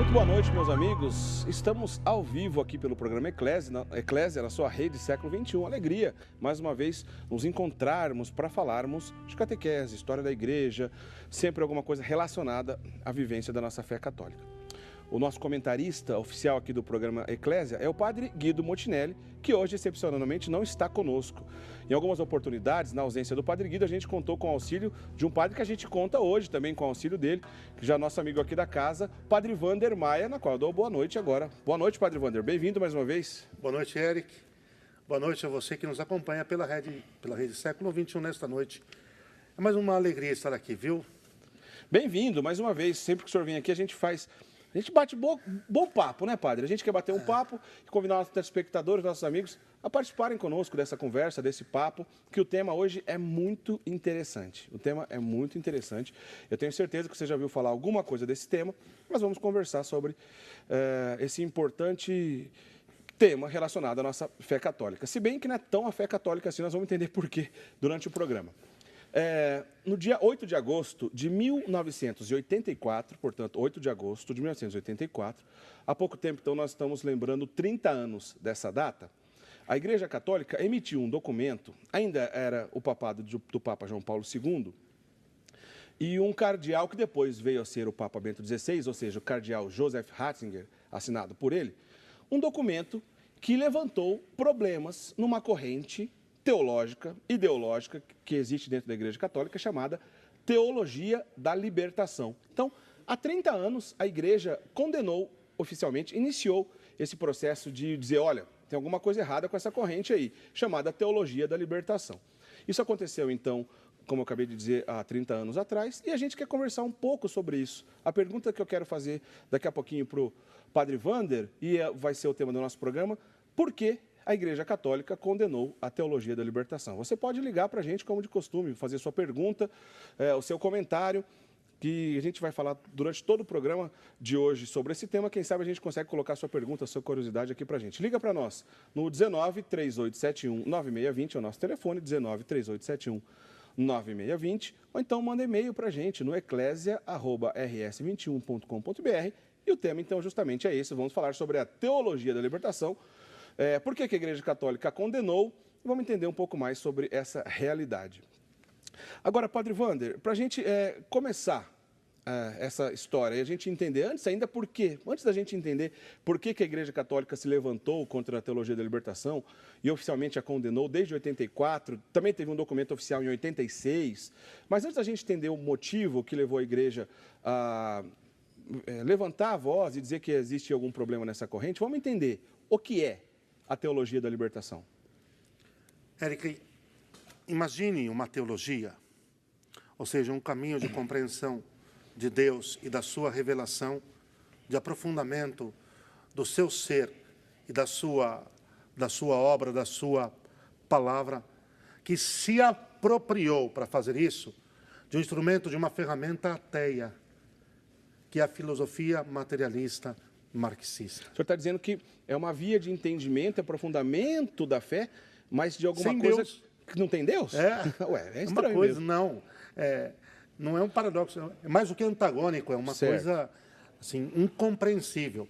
Muito boa noite, meus amigos. Estamos ao vivo aqui pelo programa Eclésia, na sua rede Século XXI. Alegria, mais uma vez, nos encontrarmos para falarmos de catequese, história da igreja, sempre alguma coisa relacionada à vivência da nossa fé católica. O nosso comentarista oficial aqui do programa Eclésia é o padre Guido Motinelli, que hoje, excepcionalmente, não está conosco. Em algumas oportunidades, na ausência do padre Guido, a gente contou com o auxílio de um padre que a gente conta hoje também com o auxílio dele, que já é nosso amigo aqui da casa, padre Wander Maia, na qual eu dou boa noite agora. Boa noite, padre Wander. Bem-vindo mais uma vez. Boa noite, Eric. Boa noite a você que nos acompanha pela rede Século XXI nesta noite. É mais uma alegria estar aqui, viu? Bem-vindo mais uma vez. Sempre que o senhor vem aqui, a gente bate bom papo, né, padre? A gente quer bater um papo e convidar nossos telespectadores, nossos amigos, a participarem conosco dessa conversa, desse papo, que o tema hoje é muito interessante. O tema é muito interessante. Eu tenho certeza que você já ouviu falar alguma coisa desse tema, mas vamos conversar sobre esse importante tema relacionado à nossa fé católica. Se bem que não é tão a fé católica assim, nós vamos entender por quê durante o programa. No dia 8 de agosto de 1984, portanto, 8 de agosto de 1984, há pouco tempo, então, nós estamos lembrando 30 anos dessa data, a Igreja Católica emitiu um documento, ainda era o papado do Papa João Paulo II, e um cardeal que depois veio a ser o Papa Bento XVI, ou seja, o cardeal Joseph Ratzinger, assinado por ele, um documento que levantou problemas numa corrente teológica, ideológica, que existe dentro da Igreja Católica, chamada Teologia da Libertação. Então, há 30 anos, a Igreja condenou oficialmente, iniciou esse processo de dizer, olha, tem alguma coisa errada com essa corrente aí, chamada Teologia da Libertação. Isso aconteceu, então, como eu acabei de dizer, há 30 anos atrás, e a gente quer conversar um pouco sobre isso. A pergunta que eu quero fazer daqui a pouquinho para o padre Wander, e vai ser o tema do nosso programa, por que a Igreja Católica condenou a Teologia da Libertação? Você pode ligar para a gente, como de costume, fazer sua pergunta, o seu comentário, que a gente vai falar durante todo o programa de hoje sobre esse tema. Quem sabe a gente consegue colocar sua pergunta, sua curiosidade aqui para a gente. Liga para nós no 19 3871 9620, é o nosso telefone, 19 3871 9620, ou então manda e-mail para a gente no eclesia@rs21.com.br. E o tema, então, justamente é esse. Vamos falar sobre a Teologia da Libertação. Por que a Igreja Católica condenou? Vamos entender um pouco mais sobre essa realidade. Agora, padre Wander, para a gente começar essa história e a gente entender, antes da gente entender por que a Igreja Católica se levantou contra a Teologia da Libertação e oficialmente a condenou desde 84, também teve um documento oficial em 86, mas antes da gente entender o motivo que levou a Igreja a levantar a voz e dizer que existe algum problema nessa corrente, vamos entender o que é a Teologia da Libertação. Eric, imagine uma teologia, ou seja, um caminho de compreensão de Deus e da sua revelação, de aprofundamento do seu ser e da sua obra, da sua palavra, que se apropriou para fazer isso de um instrumento, de uma ferramenta ateia, que é a filosofia materialista marxista. O senhor está dizendo que é uma via de entendimento, aprofundamento da fé, mas de alguma coisa Deus. Que não tem Deus? Ué, é estranho uma coisa, mesmo. Não é um paradoxo, é mais do que antagônico, é uma coisa assim, incompreensível.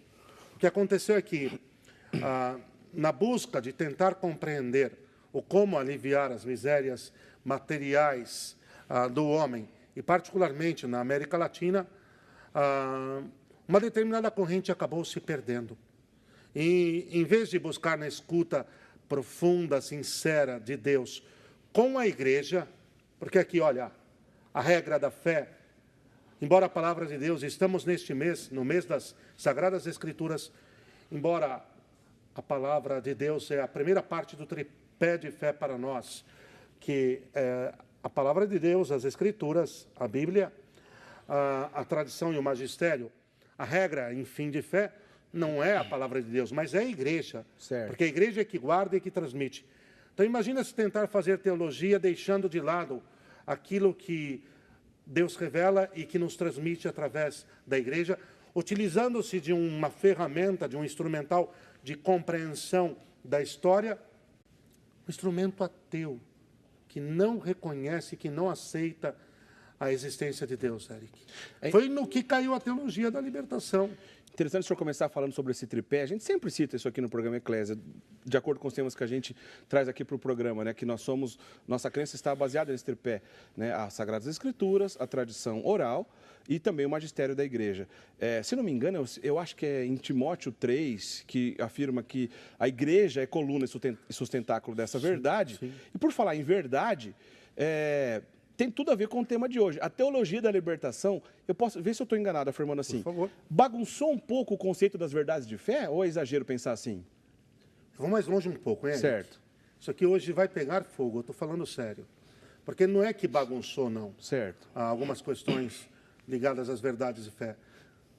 O que aconteceu é que, na busca de tentar compreender o como aliviar as misérias materiais do homem, e particularmente na América Latina, uma determinada corrente acabou se perdendo. E, em vez de buscar na escuta profunda, sincera de Deus com a Igreja, porque aqui, olha, a regra da fé, embora a palavra de Deus, estamos neste mês, no mês das Sagradas Escrituras, embora a palavra de Deus é a primeira parte do tripé de fé para nós, que é a palavra de Deus, as Escrituras, a Bíblia, a tradição e o magistério. A regra, enfim, de fé não é a palavra de Deus, mas é a Igreja. Certo. Porque a Igreja é que guarda e que transmite. Então, imagina se tentar fazer teologia deixando de lado aquilo que Deus revela e que nos transmite através da Igreja, utilizando-se de uma ferramenta, de um instrumental de compreensão da história, um instrumento ateu, que não reconhece, que não aceita a existência de Deus, Eric. Foi no que caiu a teologia da libertação. Interessante o senhor começar falando sobre esse tripé. A gente sempre cita isso aqui no programa Eclésia, de acordo com os temas que a gente traz aqui para o programa, né? Que nossa crença está baseada nesse tripé, né? As Sagradas Escrituras, a tradição oral e também o magistério da igreja. Se não me engano, eu acho que é em Timóteo 3, que afirma que a igreja é coluna e sustentáculo dessa verdade. Sim. E por falar em verdade, tem tudo a ver com o tema de hoje. A teologia da libertação, eu posso ver se eu estou enganado afirmando assim. Por favor. Bagunçou um pouco o conceito das verdades de fé ou é exagero pensar assim? Vou mais longe um pouco, hein? Certo. Isso aqui hoje vai pegar fogo, eu estou falando sério. Porque não é que bagunçou, não. Certo. Há algumas questões ligadas às verdades de fé.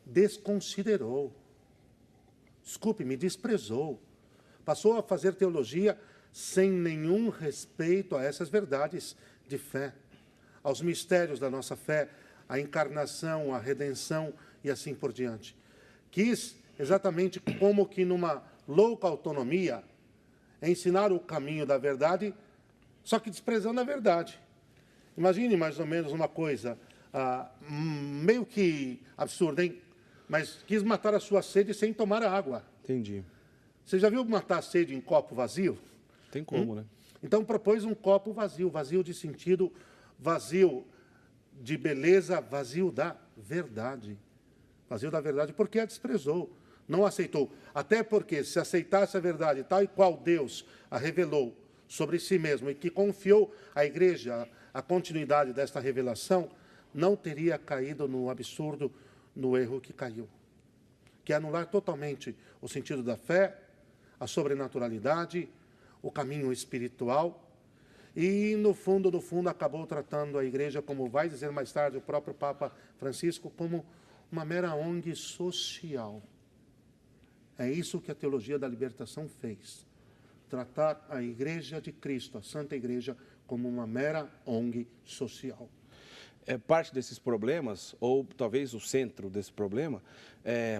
Desconsiderou. Desculpe, me desprezou. Passou a fazer teologia sem nenhum respeito a essas verdades de fé, aos mistérios da nossa fé, a encarnação, a redenção e assim por diante. Quis, exatamente como que numa louca autonomia, ensinar o caminho da verdade, só que desprezando a verdade. Imagine mais ou menos uma coisa meio que absurda, hein? Mas quis matar a sua sede sem tomar água. Entendi. Você já viu matar a sede em copo vazio? Tem como, né? Então propôs um copo vazio, vazio de sentido, vazio de beleza, vazio da verdade. Vazio da verdade porque a desprezou, não aceitou. Até porque se aceitasse a verdade tal e qual Deus a revelou sobre si mesmo e que confiou à igreja a continuidade desta revelação, não teria caído no absurdo, no erro que caiu. Que é anular totalmente o sentido da fé, a sobrenaturalidade, o caminho espiritual. E, no fundo, acabou tratando a igreja, como vai dizer mais tarde o próprio Papa Francisco, como uma mera ONG social. É isso que a teologia da libertação fez. Tratar a igreja de Cristo, a Santa Igreja, como uma mera ONG social. Parte desses problemas, ou talvez o centro desse problema,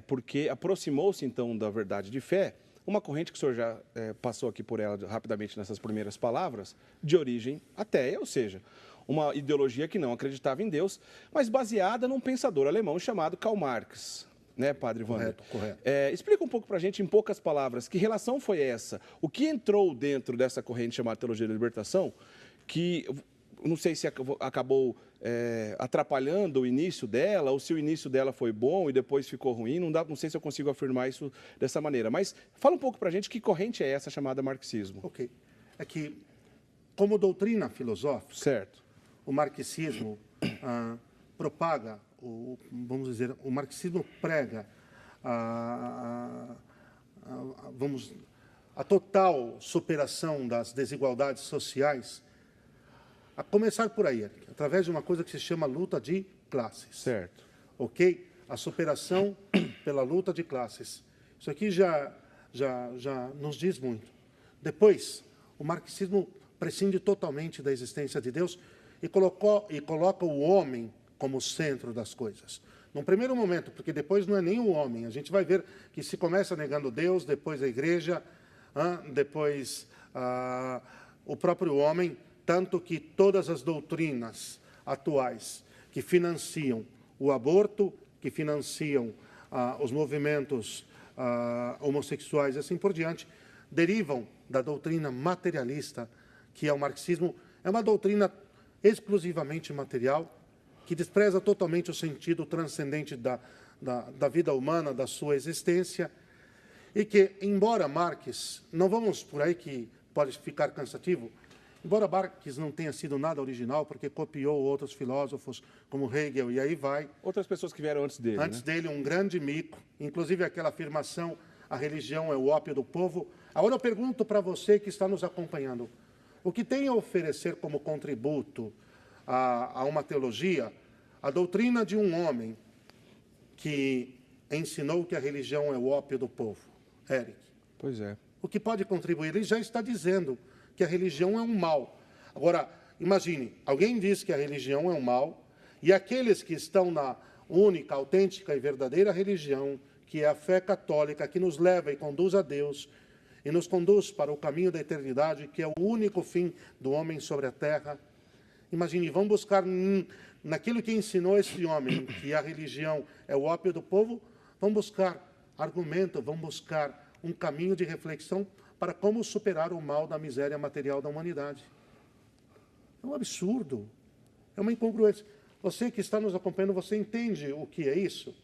porque aproximou-se, então, da verdade de fé, uma corrente que o senhor já passou aqui por ela rapidamente nessas primeiras palavras, de origem ateia, ou seja, uma ideologia que não acreditava em Deus, mas baseada num pensador alemão chamado Karl Marx, né, Padre Wander? Correto. Explica um pouco para a gente, em poucas palavras, que relação foi essa? O que entrou dentro dessa corrente chamada teologia da libertação, que não sei se acabou atrapalhando o início dela, ou se o início dela foi bom e depois ficou ruim, não sei se eu consigo afirmar isso dessa maneira. Mas fala um pouco para a gente que corrente é essa chamada marxismo. Ok. É que, como doutrina filosófica, certo, o marxismo propaga, vamos dizer, o marxismo prega a total superação das desigualdades sociais, a começar por aí, através de uma coisa que se chama luta de classes. Certo. Ok? A superação pela luta de classes. Isso aqui já nos diz muito. Depois, o marxismo prescinde totalmente da existência de Deus e coloca o homem como centro das coisas. Num primeiro momento, porque depois não é nem o homem. A gente vai ver que se começa negando Deus, depois a igreja, depois o próprio homem, tanto que todas as doutrinas atuais que financiam o aborto, que financiam os movimentos homossexuais e assim por diante, derivam da doutrina materialista, que é o marxismo. É uma doutrina exclusivamente material, que despreza totalmente o sentido transcendente da vida humana, da sua existência, e que, embora Marx, não vamos por aí que pode ficar cansativo, embora Marx não tenha sido nada original, porque copiou outros filósofos, como Hegel, e aí vai. Outras pessoas que vieram antes dele. Antes dele, um grande mico, inclusive aquela afirmação, a religião é o ópio do povo. Agora eu pergunto para você que está nos acompanhando, o que tem a oferecer como contributo a uma teologia, a doutrina de um homem que ensinou que a religião é o ópio do povo? Eric. Pois é. O que pode contribuir? Ele já está dizendo que a religião é um mal. Agora, imagine, alguém diz que a religião é um mal, e aqueles que estão na única, autêntica e verdadeira religião, que é a fé católica, que nos leva e conduz a Deus, e nos conduz para o caminho da eternidade, que é o único fim do homem sobre a terra. Imagine, vão buscar naquilo que ensinou esse homem, que a religião é o ópio do povo, vão buscar argumento, vão buscar um caminho de reflexão para como superar o mal da miséria material da humanidade. É um absurdo, é uma incongruência. Você que está nos acompanhando, você entende o que é isso?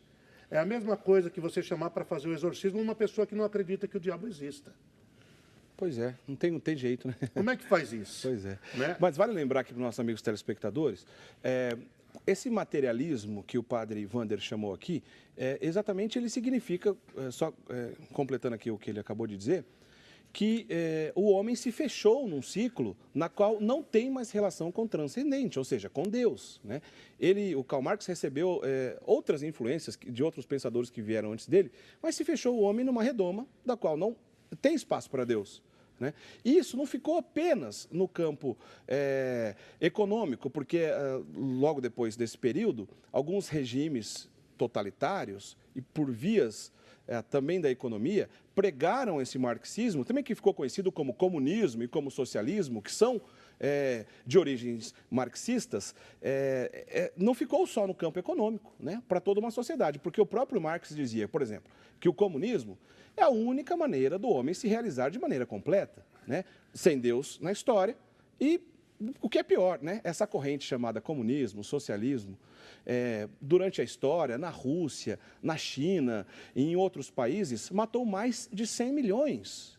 É a mesma coisa que você chamar para fazer o exorcismo uma pessoa que não acredita que o diabo exista. Pois é, não tem jeito, né? Como é que faz isso? Pois é. Né? Mas vale lembrar aqui para os nossos amigos telespectadores, esse materialismo que o padre Wander chamou aqui, exatamente ele significa, completando aqui o que ele acabou de dizer, que o homem se fechou num ciclo na qual não tem mais relação com o transcendente, ou seja, com Deus, né? O Karl Marx recebeu outras influências de outros pensadores que vieram antes dele, mas se fechou o homem numa redoma da qual não tem espaço para Deus, né? E isso não ficou apenas no campo econômico, porque logo depois desse período, alguns regimes totalitários e por vias também da economia, pregaram esse marxismo, também que ficou conhecido como comunismo e como socialismo, que são de origens marxistas, não ficou só no campo econômico, né, para toda uma sociedade, porque o próprio Marx dizia, por exemplo, que o comunismo é a única maneira do homem se realizar de maneira completa, né, sem Deus na história e, o que é pior, né, essa corrente chamada comunismo, socialismo, durante a história, na Rússia, na China e em outros países, matou mais de 100 milhões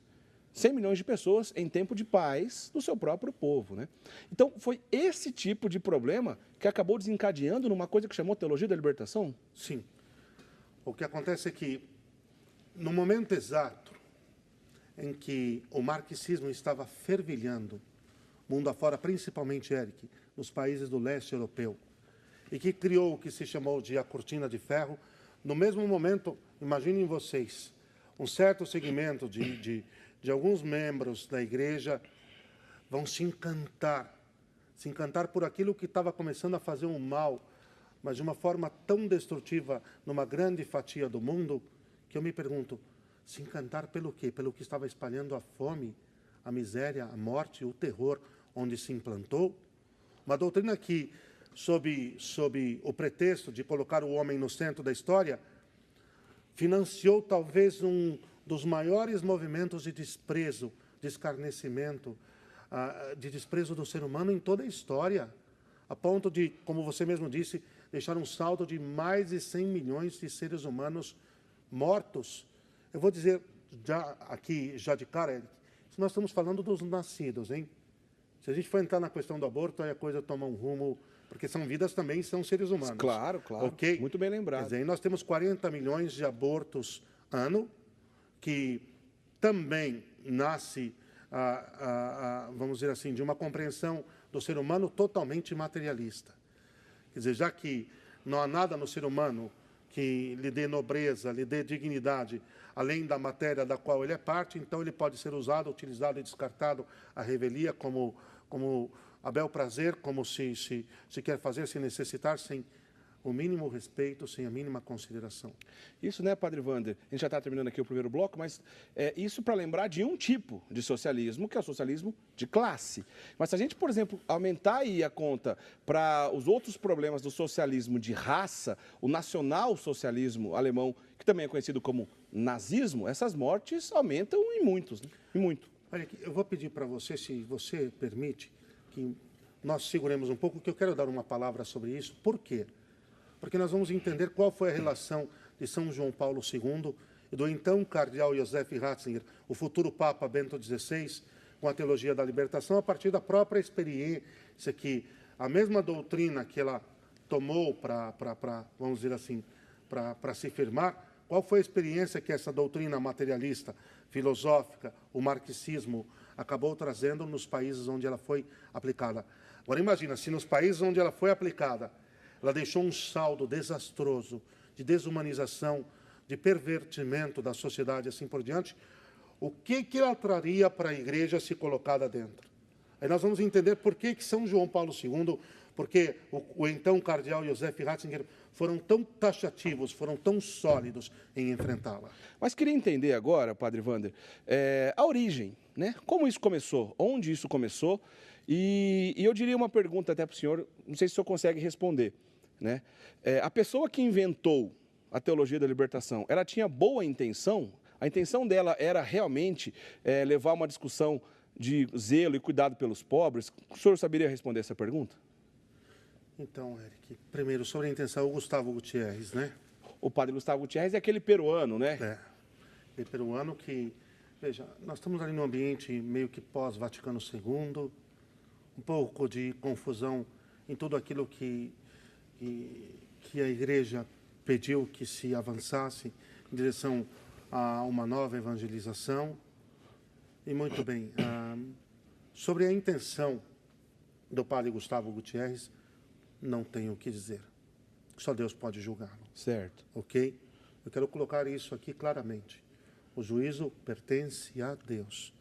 de pessoas em tempo de paz do seu próprio povo, né? Então, foi esse tipo de problema que acabou desencadeando numa coisa que chamou teologia da libertação? Sim. O que acontece é que, no momento exato em que o marxismo estava fervilhando, mundo afora, principalmente, Eric, nos países do leste europeu, e que criou o que se chamou de a cortina de ferro, no mesmo momento, imaginem vocês, um certo segmento de alguns membros da igreja vão se encantar por aquilo que estava começando a fazer um mal, mas de uma forma tão destrutiva numa grande fatia do mundo, que eu me pergunto, se encantar pelo quê? Pelo que estava espalhando a fome, a miséria, a morte, o terror, onde se implantou? Uma doutrina que, sob o pretexto de colocar o homem no centro da história, financiou talvez um dos maiores movimentos de desprezo, de escarnecimento, de desprezo do ser humano em toda a história, a ponto de, como você mesmo disse, deixar um saldo de mais de 100 milhões de seres humanos mortos. Eu vou dizer já de cara, Eric, nós estamos falando dos nascidos, hein? Se a gente for entrar na questão do aborto, aí a coisa toma um rumo, porque são vidas também, são seres humanos. Claro, okay? Muito bem lembrado. Quer dizer, nós temos 40 milhões de abortos ano, que também nasce, vamos dizer assim, de uma compreensão do ser humano totalmente materialista. Quer dizer, já que não há nada no ser humano que lhe dê nobreza, lhe dê dignidade, além da matéria da qual ele é parte, então ele pode ser usado, utilizado e descartado à revelia como a bel prazer, como se quer fazer, sem necessitar, sem o mínimo respeito, sem a mínima consideração. Isso, né, Padre Wander? A gente já está terminando aqui o primeiro bloco, mas isso para lembrar de um tipo de socialismo, que é o socialismo de classe. Mas se a gente, por exemplo, aumentar aí a conta para os outros problemas do socialismo de raça, o nacional-socialismo alemão, que também é conhecido como nazismo, essas mortes aumentam em muitos, né? Em muito. Olha aqui, eu vou pedir para você, se você permite, que nós seguremos um pouco, que eu quero dar uma palavra sobre isso. Por quê? Porque nós vamos entender qual foi a relação de São João Paulo II e do então cardeal Joseph Ratzinger, o futuro Papa Bento XVI, com a teologia da libertação, a partir da própria experiência que a mesma doutrina que ela tomou para vamos dizer assim, para se firmar, qual foi a experiência que essa doutrina materialista, filosófica, o marxismo, acabou trazendo nos países onde ela foi aplicada. Agora, imagina, se nos países onde ela foi aplicada, ela deixou um saldo desastroso de desumanização, de pervertimento da sociedade, assim por diante, o que ela traria para a igreja se colocada dentro? Aí nós vamos entender por que São João Paulo II, porque o então cardeal Joseph Ratzinger foram tão taxativos, foram tão sólidos em enfrentá-la. Mas queria entender agora, Padre Wander, a origem, né? Como isso começou, onde isso começou E eu diria uma pergunta até para o senhor, não sei se o senhor consegue responder, né? A pessoa que inventou a teologia da libertação, ela tinha boa intenção? A intenção dela era realmente levar uma discussão de zelo e cuidado pelos pobres? O senhor saberia responder essa pergunta? Então, Eric, primeiro, sobre a intenção, o Gustavo Gutierrez, né? O padre Gustavo Gutierrez é aquele peruano, né? Aquele peruano que, veja, nós estamos ali num ambiente meio que pós-Vaticano II, um pouco de confusão em tudo aquilo que a igreja pediu que se avançasse em direção a uma nova evangelização. E muito bem, sobre a intenção do padre Gustavo Gutierrez, não tenho o que dizer. Só Deus pode julgá-lo. Certo. Ok? Eu quero colocar isso aqui claramente. O juízo pertence a Deus.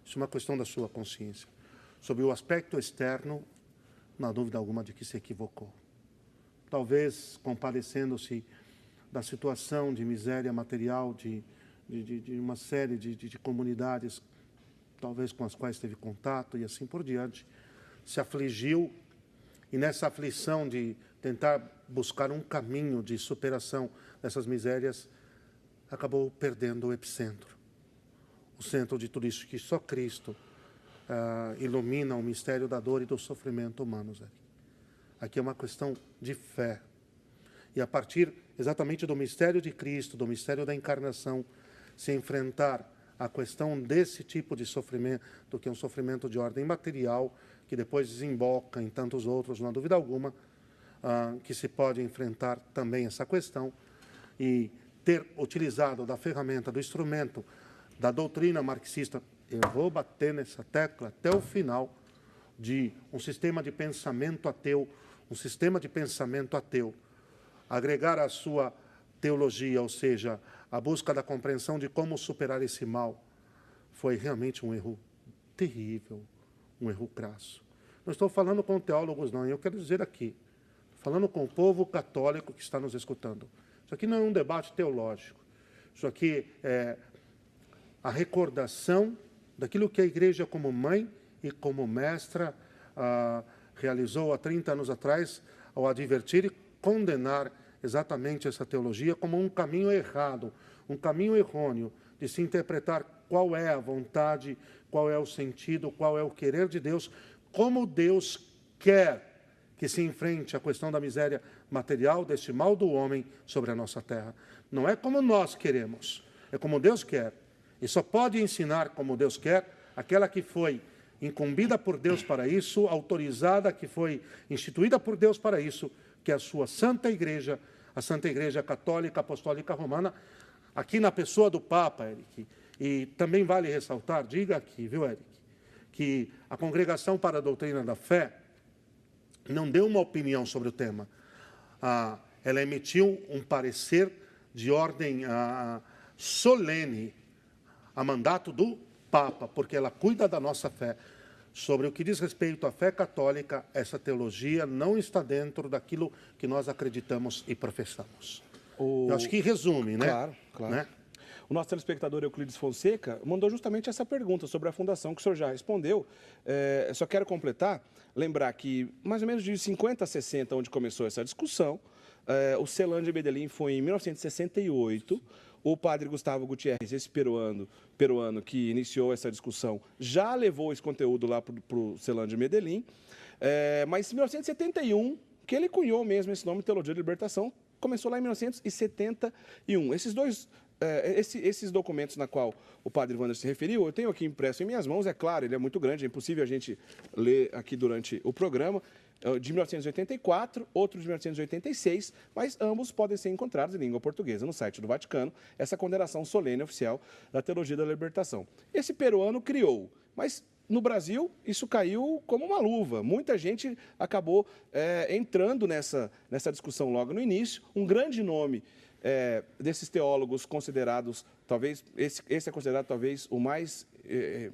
Isso é uma questão da sua consciência. Sobre o aspecto externo, não há dúvida alguma de que se equivocou. Talvez compadecendo-se da situação de miséria material de uma série de comunidades, talvez com as quais teve contato e assim por diante, se afligiu e nessa aflição de tentar buscar um caminho de superação dessas misérias, acabou perdendo o epicentro. O centro de tudo isso, que só Cristo ilumina o mistério da dor e do sofrimento humanos. Aqui é uma questão de fé. E a partir exatamente do mistério de Cristo, do mistério da encarnação, se enfrentar a questão desse tipo de sofrimento, que é um sofrimento de ordem material, que depois desemboca em tantos outros, não há dúvida alguma, que se pode enfrentar também essa questão e ter utilizado da ferramenta, do instrumento, da doutrina marxista, eu vou bater nessa tecla até o final, de um sistema de pensamento ateu, agregar à sua teologia, ou seja, a busca da compreensão de como superar esse mal, foi realmente um erro terrível, um erro crasso. Não estou falando com teólogos, não, eu quero dizer aqui, estou falando com o povo católico que está nos escutando. Isso aqui não é um debate teológico, isso aqui é a recordação daquilo que a igreja como mãe e como mestra realizou há 30 anos atrás, ao advertir e condenar exatamente essa teologia como um caminho errado, um caminho errôneo de se interpretar qual é a vontade, qual é o sentido, qual é o querer de Deus, como Deus quer que se enfrente a questão da miséria material, deste mal do homem sobre a nossa terra. Não é como nós queremos, é como Deus quer. E só pode ensinar como Deus quer aquela que foi incumbida por Deus para isso, autorizada, que foi instituída por Deus para isso, que é a sua Santa Igreja, a Santa Igreja Católica Apostólica Romana, aqui na pessoa do Papa, Eric. E também vale ressaltar, diga aqui, viu, Eric, que a Congregação para a Doutrina da Fé não deu uma opinião sobre o tema. Ela emitiu um parecer de ordem solene, a mandato do Papa, porque ela cuida da nossa fé. Sobre o que diz respeito à fé católica, essa teologia não está dentro daquilo que nós acreditamos e professamos. Eu acho que resume, né? Claro, claro. Né? O nosso telespectador Euclides Fonseca mandou justamente essa pergunta sobre a fundação, que o senhor já respondeu. Só quero completar, lembrar que mais ou menos de 50 a 60, onde começou essa discussão, o CELAM de Medellín foi em 1968. O padre Gustavo Gutierrez, esse peruano que iniciou essa discussão, já levou esse conteúdo lá para o CELAM de Medellín. Mas em 1971, que ele cunhou mesmo esse nome, Teologia da Libertação, começou lá em 1971. Esses documentos na qual o padre Wander se referiu, eu tenho aqui impresso em minhas mãos, é claro, ele é muito grande, é impossível a gente ler aqui durante o programa, de 1984, outro de 1986, mas ambos podem ser encontrados em língua portuguesa no site do Vaticano, essa condenação solene oficial da Teologia da Libertação. Esse peruano criou, mas no Brasil isso caiu como uma luva. Muita gente acabou entrando nessa discussão logo no início. Um grande nome desses teólogos considerados, talvez, esse é considerado talvez o mais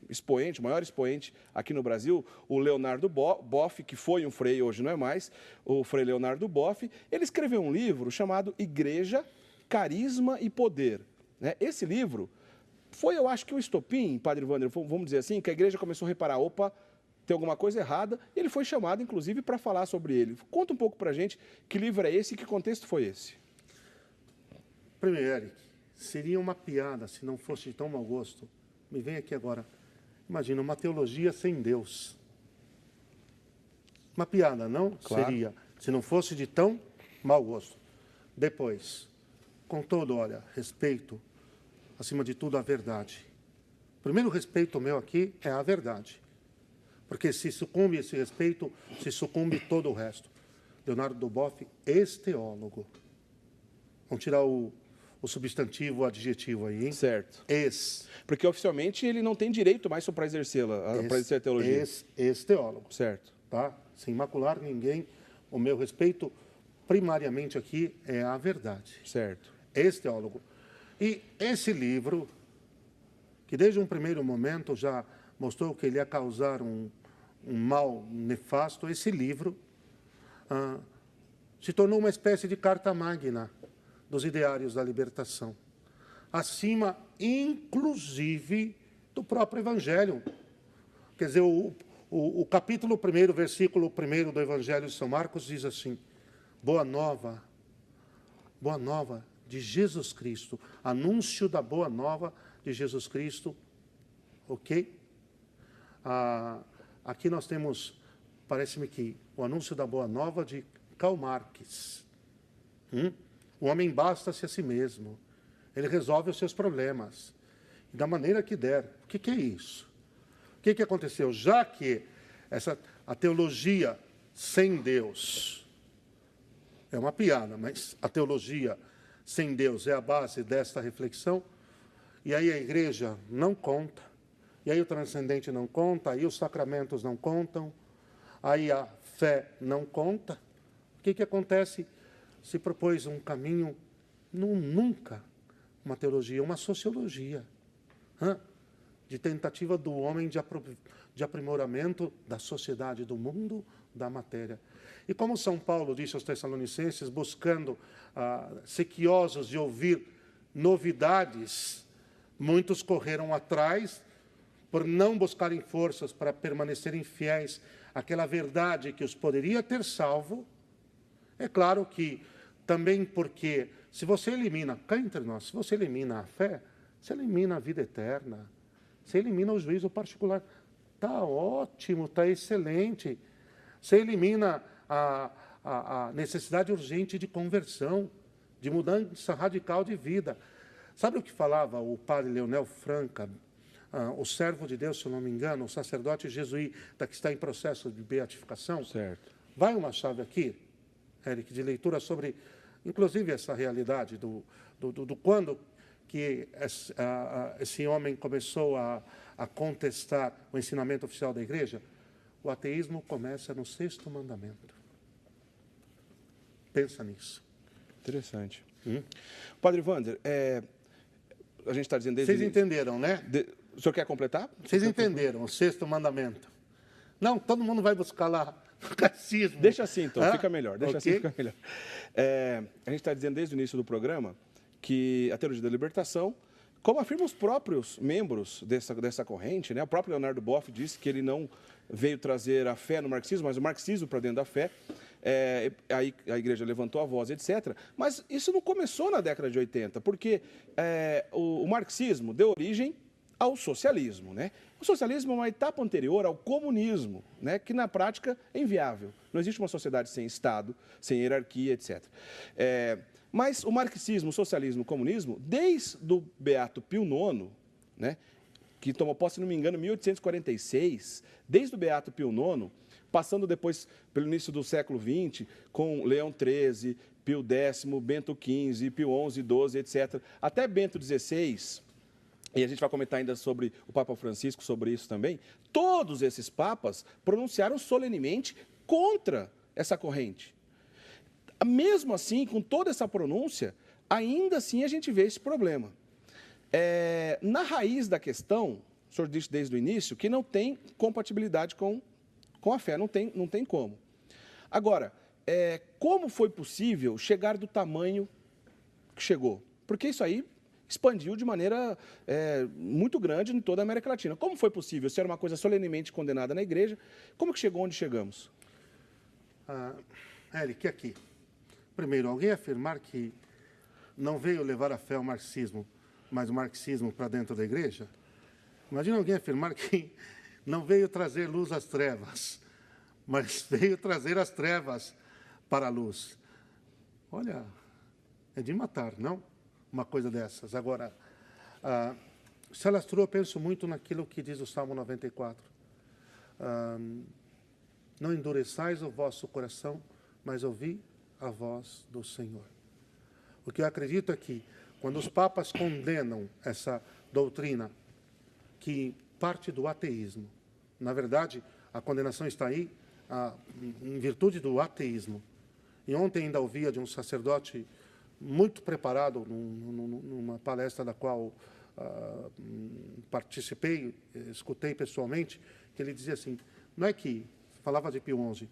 expoente, o maior expoente aqui no Brasil, o Leonardo Boff, que foi um frei, hoje não é mais, o frei Leonardo Boff. Ele escreveu um livro chamado Igreja, Carisma e Poder. Esse livro foi, eu acho que o estopim, padre Wander, vamos dizer assim, que a igreja começou a reparar, opa, tem alguma coisa errada, e ele foi chamado, inclusive, para falar sobre ele. Conta um pouco para a gente que livro é esse e que contexto foi esse. Primeiro, Eric, seria uma piada se não fosse de tão mau gosto. Me vem aqui agora. Imagina, uma teologia sem Deus. Uma piada, não? Claro. Seria, se não fosse de tão mau gosto. Depois, com todo, olha, respeito, acima de tudo, a verdade. O primeiro respeito meu aqui é a verdade. Porque se sucumbe esse respeito, se sucumbe todo o resto. Leonardo Duboff, ex-teólogo. Vamos tirar o substantivo, o adjetivo aí, hein? Certo. Ex. Porque oficialmente ele não tem direito mais para exercê-la, para exercer a teologia. Ex-teólogo. Certo. Tá? Sem macular ninguém. O meu respeito, primariamente aqui, é a verdade. Certo. Ex-teólogo. E esse livro, que desde um primeiro momento já mostrou que ele ia causar um mal nefasto, esse livro se tornou uma espécie de carta magna dos ideários da libertação. Acima, inclusive, do próprio Evangelho. Quer dizer, o capítulo 1, versículo 1 do Evangelho de São Marcos diz assim: boa nova de Jesus Cristo, anúncio da boa nova de Jesus Cristo, ok? Aqui nós temos, parece-me que, o anúncio da boa nova de Karl Marx. O homem basta-se a si mesmo, ele resolve os seus problemas, da maneira que der. O que é isso? O que aconteceu? Já que a teologia sem Deus é uma piada, mas a teologia sem Deus é a base desta reflexão, e aí a igreja não conta, e aí o transcendente não conta, aí os sacramentos não contam, aí a fé não conta. O que acontece? Se propôs um caminho, nunca uma teologia, uma sociologia, de tentativa do homem de aprimoramento da sociedade, do mundo, da matéria. E como São Paulo disse aos Tessalonicenses, buscando, sequiosos de ouvir novidades, muitos correram atrás por não buscarem forças para permanecerem fiéis àquela verdade que os poderia ter salvo. É claro que também porque, se você elimina, cá entre nós, se você elimina a fé, você elimina a vida eterna, você elimina o juízo particular. Está ótimo, está excelente. Você elimina a necessidade urgente de conversão, de mudança radical de vida. Sabe o que falava o padre Leonel Franca, o servo de Deus, se eu não me engano, o sacerdote jesuíta que está em processo de beatificação? Certo. Vai uma chave aqui, Eric, de leitura sobre, inclusive, essa realidade do quando que esse homem começou a contestar o ensinamento oficial da igreja. O ateísmo começa no 6º mandamento. Pensa nisso. Interessante. Padre Wander, a gente está dizendo desde... Vocês entenderam, né? O senhor quer completar? Vocês entenderam o 6º mandamento. Não, todo mundo vai buscar lá o catecismo. Deixa assim, então, fica melhor. Deixa Okay. assim, fica melhor. A gente está dizendo desde o início do programa que a teologia da libertação, como afirmam os próprios membros dessa corrente, né? O próprio Leonardo Boff disse que ele não veio trazer a fé no marxismo, mas o marxismo para dentro da fé. Aí a igreja levantou a voz, etc. Mas isso não começou na década de 80, porque o marxismo deu origem ao socialismo, né? O socialismo é uma etapa anterior ao comunismo, né? Que na prática é inviável. Não existe uma sociedade sem Estado, sem hierarquia, etc. Mas o marxismo, o socialismo, o comunismo, desde o Beato Pio IX, né? Que tomou posse, se não me engano, em 1846, desde o Beato Pio IX, passando depois pelo início do século XX, com Leão XIII, Pio X, Bento XV, Pio XI, XII, etc., até Bento XVI, e a gente vai comentar ainda sobre o Papa Francisco, sobre isso também, todos esses papas pronunciaram solenemente contra essa corrente. Mesmo assim, com toda essa pronúncia, ainda assim a gente vê esse problema. Na raiz da questão, o senhor disse desde o início, que não tem compatibilidade com a fé, não tem como. Agora, como foi possível chegar do tamanho que chegou? Porque isso aí expandiu de maneira muito grande em toda a América Latina. Como foi possível? Se era uma coisa solenemente condenada na igreja, como que chegou onde chegamos? Eric, aqui. Primeiro, alguém afirmar que não veio levar a fé ao marxismo, mas o marxismo para dentro da igreja? Imagina alguém afirmar que não veio trazer luz às trevas, mas veio trazer as trevas para a luz. Olha, é de matar, não? Uma coisa dessas. Agora, se alastrou, eu penso muito naquilo que diz o Salmo 94. Não endureçais o vosso coração, mas ouvi a voz do Senhor. O que eu acredito é que, quando os papas condenam essa doutrina que parte do ateísmo, na verdade, a condenação está aí em virtude do ateísmo. E ontem ainda ouvia de um sacerdote muito preparado, numa palestra da qual participei, escutei pessoalmente, que ele dizia assim, não é que, falava de Pio XI,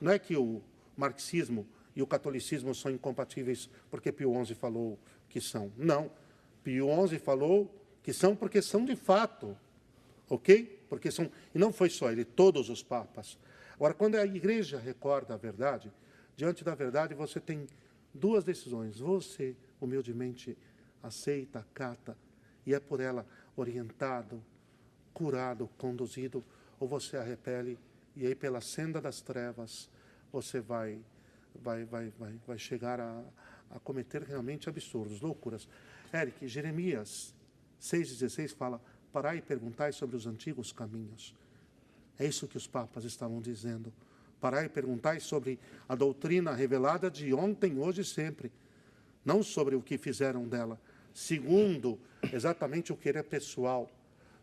não é que o marxismo e o catolicismo são incompatíveis porque Pio XI falou que são. Não. Pio XI falou que são porque são de fato. Ok? Porque são... E não foi só ele, todos os papas. Agora, quando a igreja recorda a verdade, diante da verdade você tem duas decisões. Você, humildemente, aceita, acata, e é por ela orientado, curado, conduzido, ou você a repele, e aí pela senda das trevas você vai chegar a cometer realmente absurdos, loucuras. Eric, Jeremias 6,16 fala, parai e perguntai sobre os antigos caminhos. É isso que os papas estavam dizendo. Parai e perguntai sobre a doutrina revelada de ontem, hoje e sempre. Não sobre o que fizeram dela, segundo exatamente o querer pessoal,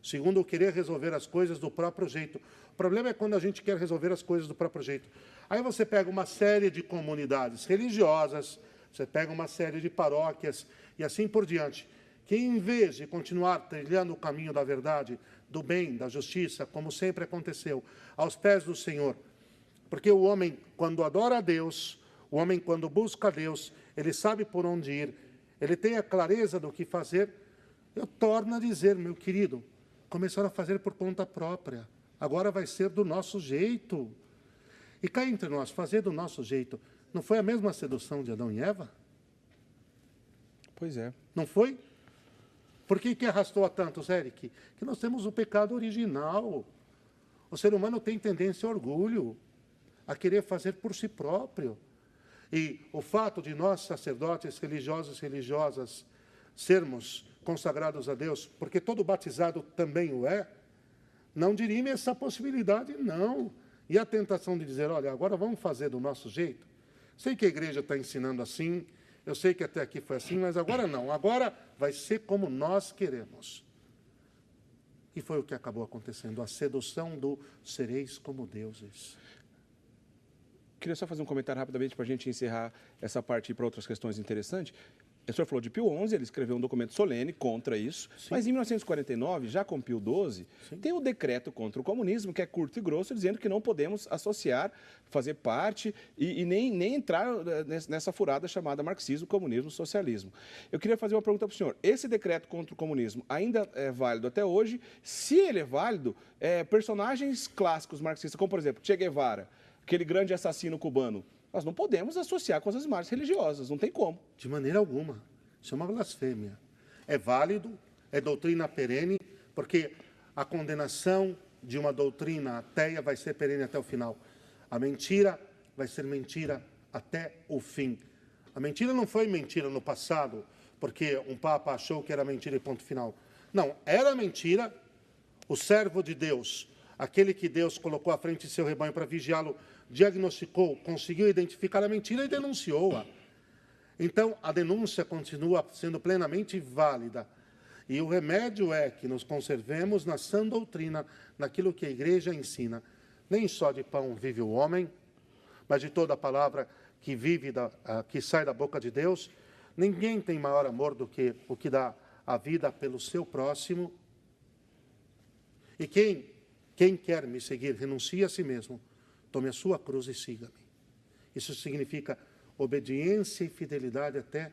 segundo o querer resolver as coisas do próprio jeito. O problema é quando a gente quer resolver as coisas do próprio jeito. Aí você pega uma série de comunidades religiosas, você pega uma série de paróquias e assim por diante, que em vez de continuar trilhando o caminho da verdade, do bem, da justiça, como sempre aconteceu, aos pés do Senhor, porque o homem, quando adora a Deus, o homem, quando busca a Deus, ele sabe por onde ir, ele tem a clareza do que fazer. Eu torno a dizer, meu querido, começaram a fazer por conta própria, agora vai ser do nosso jeito. E cá entre nós, fazer do nosso jeito, não foi a mesma sedução de Adão e Eva? Pois é. Não foi? Por que arrastou a tantos, Eric? Que nós temos o pecado original. O ser humano tem tendência ao orgulho, a querer fazer por si próprio. E o fato de nós, sacerdotes, religiosos e religiosas, sermos consagrados a Deus, porque todo batizado também o é, não dirime essa possibilidade, não. E a tentação de dizer, olha, agora vamos fazer do nosso jeito. Sei que a igreja está ensinando assim, eu sei que até aqui foi assim, mas agora não. Agora vai ser como nós queremos. E foi o que acabou acontecendo, a sedução do sereis como deuses. Queria só fazer um comentário rapidamente para a gente encerrar essa parte para outras questões interessantes. O senhor falou de Pio XI, ele escreveu um documento solene contra isso, sim, mas em 1949, já com Pio XII, sim, tem o decreto contra o comunismo, que é curto e grosso, dizendo que não podemos associar, fazer parte e nem entrar nessa furada chamada marxismo, comunismo, socialismo. Eu queria fazer uma pergunta para o senhor. Esse decreto contra o comunismo ainda é válido até hoje? Se ele é válido, personagens clássicos marxistas, como por exemplo Che Guevara, aquele grande assassino cubano, nós não podemos associar com as imagens religiosas, não tem como. De maneira alguma. Isso é uma blasfêmia. É válido, é doutrina perene, porque a condenação de uma doutrina ateia vai ser perene até o final. A mentira vai ser mentira até o fim. A mentira não foi mentira no passado, porque um papa achou que era mentira e ponto final. Não, era mentira. O servo de Deus, aquele que Deus colocou à frente de seu rebanho para vigiá-lo, diagnosticou, conseguiu identificar a mentira e denunciou-a. Então, a denúncia continua sendo plenamente válida. E o remédio é que nos conservemos na sã doutrina, naquilo que a igreja ensina. Nem só de pão vive o homem, mas de toda a palavra que que sai da boca de Deus. Ninguém tem maior amor do que o que dá a vida pelo seu próximo. E quem quer me seguir, renuncie a si mesmo, tome a sua cruz e siga-me. Isso significa obediência e fidelidade até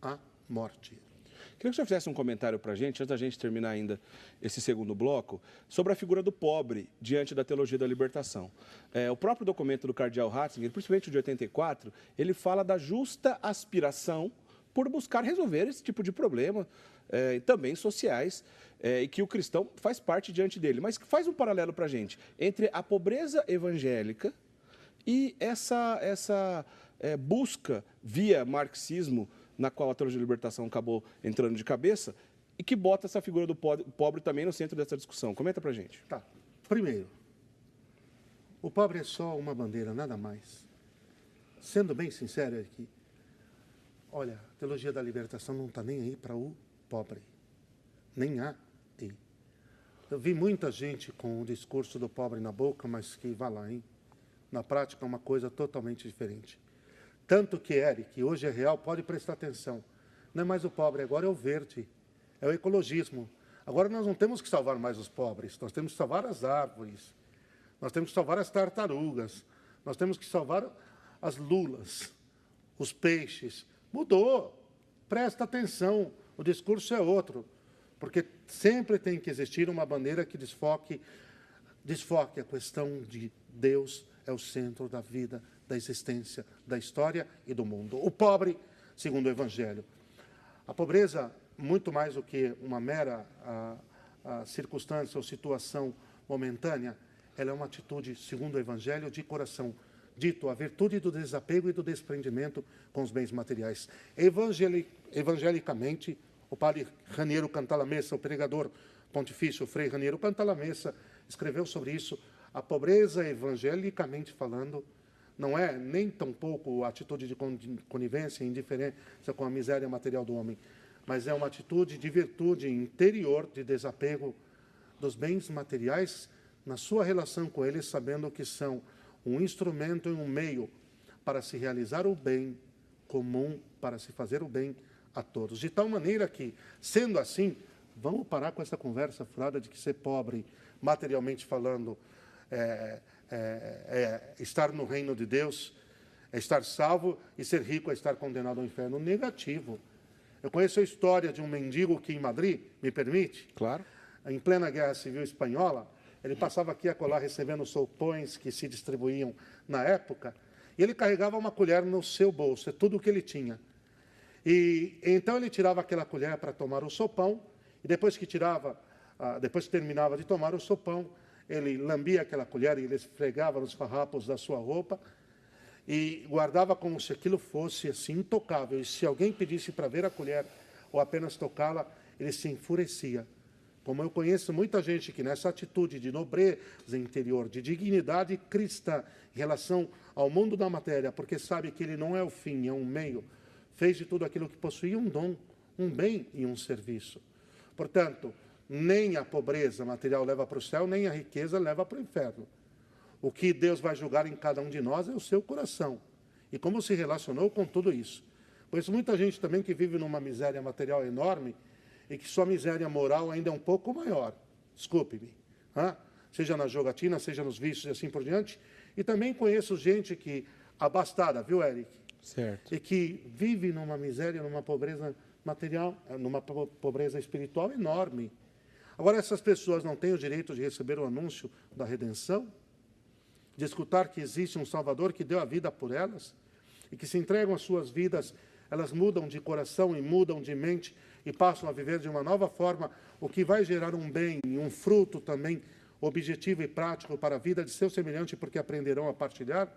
a morte. Queria que o senhor fizesse um comentário para a gente, antes da gente terminar ainda esse segundo bloco, sobre a figura do pobre diante da teologia da libertação. O próprio documento do cardeal Ratzinger, principalmente o de 84, ele fala da justa aspiração por buscar resolver esse tipo de problema, também sociais, e que o cristão faz parte diante dele. Mas faz um paralelo para a gente entre a pobreza evangélica e essa busca via marxismo, na qual a teologia da libertação acabou entrando de cabeça, e que bota essa figura do pobre também no centro dessa discussão. Comenta para a gente. Tá. Primeiro, o pobre é só uma bandeira, nada mais. Sendo bem sincero aqui, olha, a teologia da libertação não está nem aí para o pobre. Nem há aí. Eu vi muita gente com o discurso do pobre na boca, mas que, vá lá, hein? Na prática é uma coisa totalmente diferente. Tanto que, Eric, hoje é real, pode prestar atenção. Não é mais o pobre, agora é o verde, é o ecologismo. Agora nós não temos que salvar mais os pobres, nós temos que salvar as árvores, nós temos que salvar as tartarugas, nós temos que salvar as lulas, os peixes. Mudou, presta atenção, o discurso é outro, porque sempre tem que existir uma bandeira que desfoque a questão de Deus é o centro da vida, da existência, da história e do mundo. O pobre, segundo o Evangelho. A pobreza, muito mais do que uma mera circunstância ou situação momentânea, ela é uma atitude, segundo o Evangelho, de coração, dito a virtude do desapego e do desprendimento com os bens materiais. Evangelicamente, o padre Raniero Cantalamessa, o pregador pontifício Frei Raniero Cantalamessa, escreveu sobre isso. A pobreza, evangelicamente falando, não é nem tampouco a atitude de conivência e indiferença com a miséria material do homem, mas é uma atitude de virtude interior, de desapego dos bens materiais na sua relação com eles, sabendo que são um instrumento e um meio para se realizar o bem comum, para se fazer o bem a todos. De tal maneira que, sendo assim, vamos parar com essa conversa furada de que ser pobre, materialmente falando, estar no reino de Deus, é estar salvo, e ser rico é estar condenado ao inferno. Negativo. Eu conheço a história de um mendigo que em Madrid, me permite? Claro. Em plena Guerra Civil Espanhola, ele passava aqui a colar recebendo sopões que se distribuíam na época, e ele carregava uma colher no seu bolso, é tudo o que ele tinha. E então ele tirava aquela colher para tomar o sopão, e depois que terminava de tomar o sopão, ele lambia aquela colher e ele esfregava nos farrapos da sua roupa e guardava como se aquilo fosse assim intocável. E se alguém pedisse para ver a colher ou apenas tocá-la, ele se enfurecia. Como eu conheço muita gente que nessa atitude de nobreza interior, de dignidade cristã em relação ao mundo da matéria, porque sabe que ele não é o fim, é um meio, fez de tudo aquilo que possuía um dom, um bem e um serviço. Portanto, nem a pobreza material leva para o céu, nem a riqueza leva para o inferno. O que Deus vai julgar em cada um de nós é o seu coração. E como se relacionou com tudo isso. Conheço muita gente também que vive numa miséria material enorme e que sua miséria moral ainda é um pouco maior. Desculpe-me. Seja na jogatina, seja nos vícios e assim por diante. E também conheço gente que, abastada, viu, Eric? Certo. E que vive numa miséria, numa pobreza material, numa pobreza espiritual enorme. Agora, essas pessoas não têm o direito de receber o anúncio da redenção? De escutar que existe um Salvador que deu a vida por elas? E que se entregam às suas vidas, elas mudam de coração e mudam de mente e passam a viver de uma nova forma, o que vai gerar um bem e um fruto também objetivo e prático para a vida de seu semelhante, porque aprenderão a partilhar?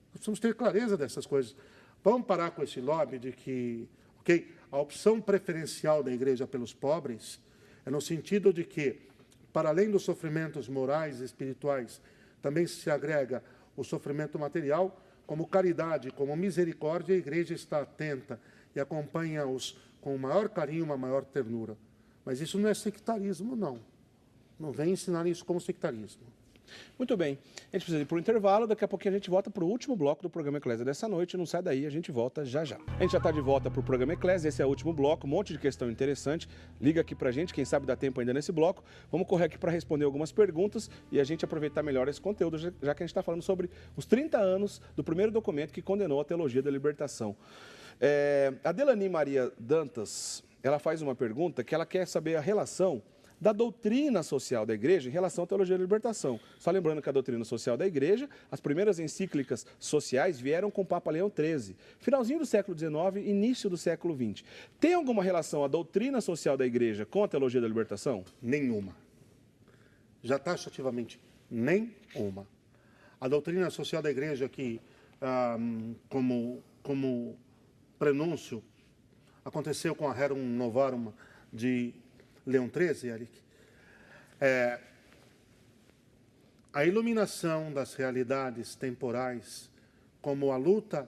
Nós precisamos ter clareza dessas coisas. Vamos parar com esse lobby de que, a opção preferencial da igreja pelos pobres é no sentido de que, para além dos sofrimentos morais e espirituais, também se agrega o sofrimento material. Como caridade, como misericórdia, a igreja está atenta e acompanha-os com o maior carinho, uma maior ternura. Mas isso não é sectarismo, não. Não vem ensinar isso como sectarismo. Muito bem. A gente precisa ir para o intervalo, daqui a pouquinho a gente volta para o último bloco do programa Eclésia dessa noite. Não sai daí, a gente volta já já. A gente já está de volta para o programa Eclésia, esse é o último bloco, um monte de questão interessante. Liga aqui para a gente, quem sabe dá tempo ainda nesse bloco. Vamos correr aqui para responder algumas perguntas e a gente aproveitar melhor esse conteúdo, já que a gente está falando sobre os 30 anos do primeiro documento que condenou a teologia da libertação. A Delani Maria Dantas, ela faz uma pergunta que ela quer saber a relação da doutrina social da Igreja em relação à teologia da libertação. Só lembrando que a doutrina social da Igreja, as primeiras encíclicas sociais vieram com o Papa Leão XIII, finalzinho do século XIX, início do século XX. Tem alguma relação a doutrina social da Igreja com a teologia da libertação? Nenhuma. Já taxativamente, nenhuma. A doutrina social da Igreja que, como prenúncio, aconteceu com a Rerum Novarum de Leão XIII, Eric, a iluminação das realidades temporais, como a luta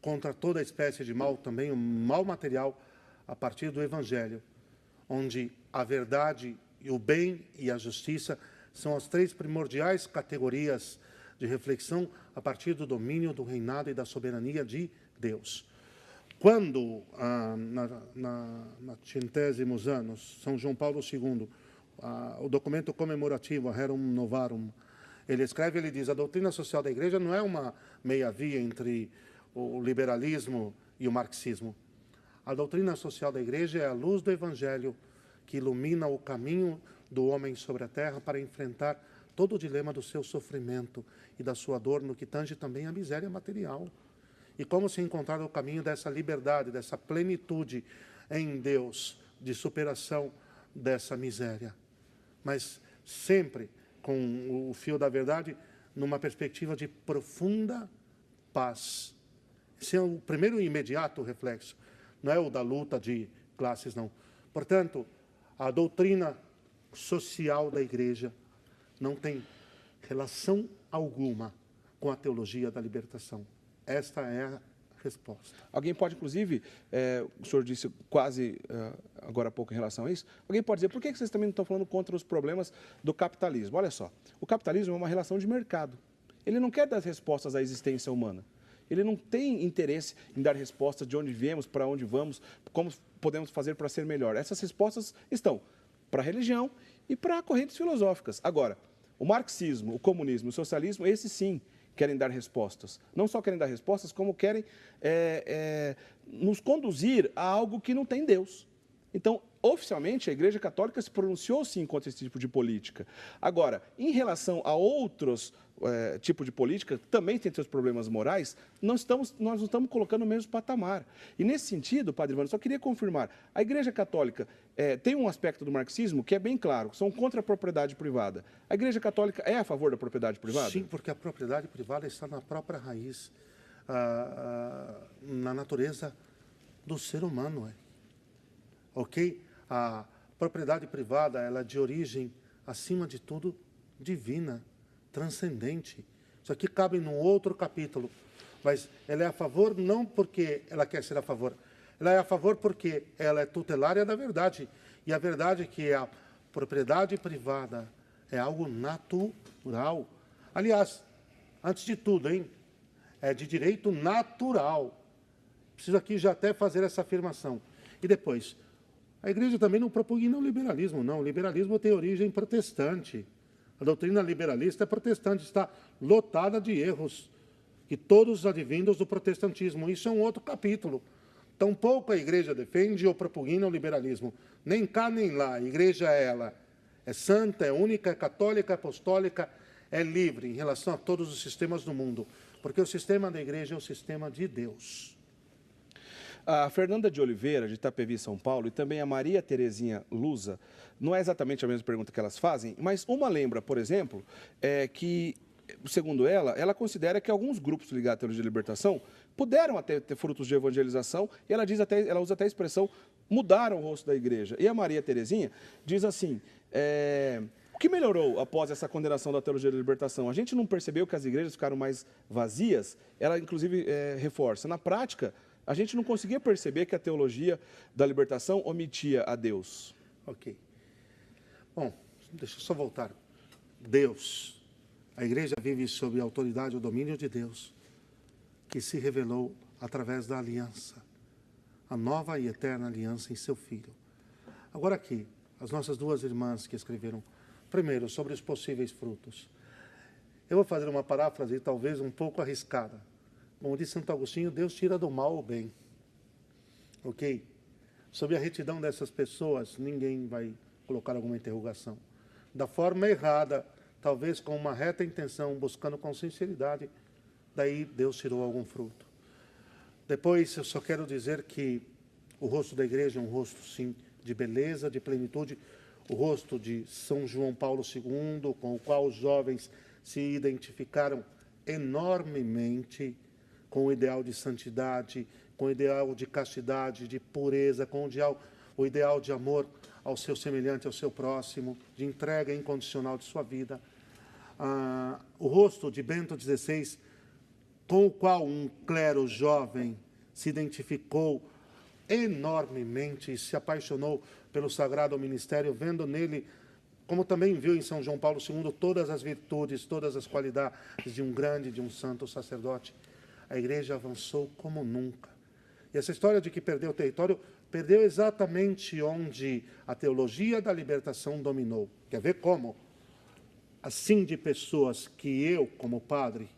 contra toda espécie de mal, também o mal material, a partir do Evangelho, onde a verdade e o bem e a justiça são as três primordiais categorias de reflexão a partir do domínio, do reinado e da soberania de Deus. Quando, na centésimos anos, São João Paulo II, o documento comemorativo, a Rerum Novarum, ele escreve, ele diz, a doutrina social da Igreja não é uma meia-via entre o liberalismo e o marxismo. A doutrina social da Igreja é a luz do Evangelho que ilumina o caminho do homem sobre a terra para enfrentar todo o dilema do seu sofrimento e da sua dor, no que tange também a miséria material. E como se encontrar o caminho dessa liberdade, dessa plenitude em Deus, de superação dessa miséria. Mas sempre com o fio da verdade, numa perspectiva de profunda paz. Esse é o primeiro e imediato reflexo. Não é o da luta de classes, não. Portanto, a doutrina social da Igreja não tem relação alguma com a teologia da libertação. Esta é a resposta. Alguém pode, inclusive, o senhor disse quase agora há pouco em relação a isso, alguém pode dizer, por que vocês também não estão falando contra os problemas do capitalismo? Olha só, o capitalismo é uma relação de mercado. Ele não quer dar respostas à existência humana. Ele não tem interesse em dar respostas de onde viemos, para onde vamos, como podemos fazer para ser melhor. Essas respostas estão para a religião e para correntes filosóficas. Agora, o marxismo, o comunismo, o socialismo, esses sim querem dar respostas. Não só querem dar respostas, como querem nos conduzir a algo que não tem Deus. Então, oficialmente, a Igreja Católica se pronunciou sim contra esse tipo de política. Agora, em relação a outros tipos de política, que também tem seus problemas morais, nós não estamos colocando no mesmo patamar. E nesse sentido, Padre Ivano, só queria confirmar, a Igreja Católica tem um aspecto do marxismo que é bem claro, são contra a propriedade privada. A Igreja Católica é a favor da propriedade privada? Sim, porque a propriedade privada está na própria raiz, na natureza do ser humano. Ok? A propriedade privada, ela é de origem, acima de tudo, divina, transcendente. Isso aqui cabe num outro capítulo. Mas ela é a favor não porque ela quer ser a favor. Ela é a favor porque ela é tutelária da verdade. E a verdade é que a propriedade privada é algo natural. Aliás, antes de tudo, é de direito natural. Preciso aqui já até fazer essa afirmação. E depois, a Igreja também não propugna o liberalismo, não. O liberalismo tem origem protestante. A doutrina liberalista é protestante, está lotada de erros, que todos advindos do protestantismo. Isso é um outro capítulo. Tampouco a Igreja defende ou propugna o liberalismo. Nem cá, nem lá. A Igreja, ela é santa, é única, é católica, é apostólica, é livre em relação a todos os sistemas do mundo. Porque o sistema da Igreja é o sistema de Deus. A Fernanda de Oliveira, de Itapevi, São Paulo, e também a Maria Terezinha Lusa, não é exatamente a mesma pergunta que elas fazem, mas uma lembra, por exemplo, que, segundo ela considera que alguns grupos ligados à teologia da libertação puderam até ter frutos de evangelização, e ela usa até a expressão, mudaram o rosto da igreja. E a Maria Terezinha diz assim, o que melhorou após essa condenação da teologia da libertação? A gente não percebeu que as igrejas ficaram mais vazias? Ela, inclusive, reforça. Na prática, a gente não conseguia perceber que a teologia da libertação omitia a Deus. Ok. Bom, deixa eu só voltar. Deus. A igreja vive sob a autoridade e o domínio de Deus, que se revelou através da aliança, a nova e eterna aliança em seu Filho. Agora aqui, as nossas duas irmãs que escreveram, primeiro, sobre os possíveis frutos. Eu vou fazer uma paráfrase, talvez um pouco arriscada, Como diz Santo Agostinho, Deus tira do mal o bem. Ok? Sobre a retidão dessas pessoas, ninguém vai colocar alguma interrogação. Da forma errada, talvez com uma reta intenção, buscando com sinceridade, daí Deus tirou algum fruto. Depois, eu só quero dizer que o rosto da igreja é um rosto, sim, de beleza, de plenitude, o rosto de São João Paulo II, com o qual os jovens se identificaram enormemente com o ideal de santidade, com o ideal de castidade, de pureza, com o ideal de amor ao seu semelhante, ao seu próximo, de entrega incondicional de sua vida. O rosto de Bento XVI, com o qual um clero jovem se identificou enormemente e se apaixonou pelo sagrado ministério, vendo nele, como também viu em São João Paulo II, todas as virtudes, todas as qualidades de um grande, de um santo sacerdote. A igreja avançou como nunca. E essa história de que perdeu o território, perdeu exatamente onde a teologia da libertação dominou. Quer ver como? Assim, de pessoas que eu, como padre,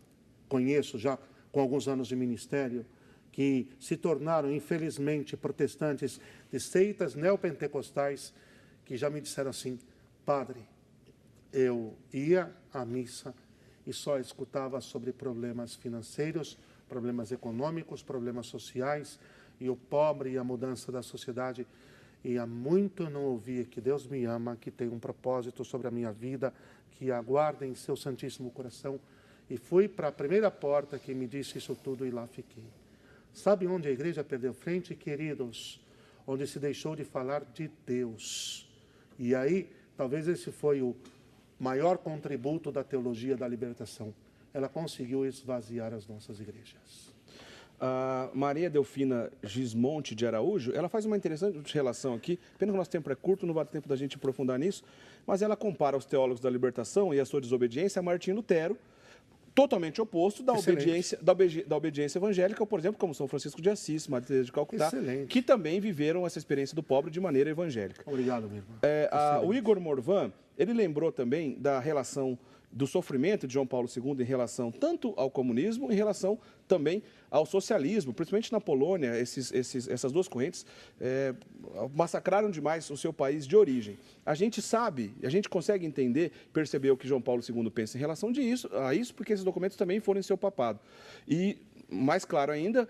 conheço já com alguns anos de ministério, que se tornaram, infelizmente, protestantes de seitas neopentecostais, que já me disseram assim: padre, eu ia à missa e só escutava sobre problemas financeiros, problemas econômicos, problemas sociais, e o pobre e a mudança da sociedade, e há muito eu não ouvia que Deus me ama, que tem um propósito sobre a minha vida, que aguarda em seu Santíssimo Coração. E fui para a primeira porta que me disse isso tudo e lá fiquei. Sabe onde a igreja perdeu frente, queridos? Onde se deixou de falar de Deus. E aí, talvez esse foi o maior contributo da teologia da libertação. Ela conseguiu esvaziar as nossas igrejas. A Maria Delfina Gismonte de Araújo, ela faz uma interessante relação aqui, pena que o nosso tempo é curto, não vai ter tempo da gente aprofundar nisso, mas ela compara os teólogos da libertação e a sua desobediência a Martim Lutero, totalmente oposto da obediência evangélica, por exemplo, como São Francisco de Assis, Madre Teresa de Calcutá, Excelente. que também viveram essa experiência do pobre de maneira evangélica. Obrigado, meu irmão. O Igor Morvan, ele lembrou também da relação do sofrimento de João Paulo II em relação tanto ao comunismo, em relação também ao socialismo, principalmente na Polônia. Essas duas correntes massacraram demais o seu país de origem. A gente sabe, a gente consegue entender, perceber o que João Paulo II pensa em relação a isso, porque esses documentos também foram em seu papado. E mais claro ainda,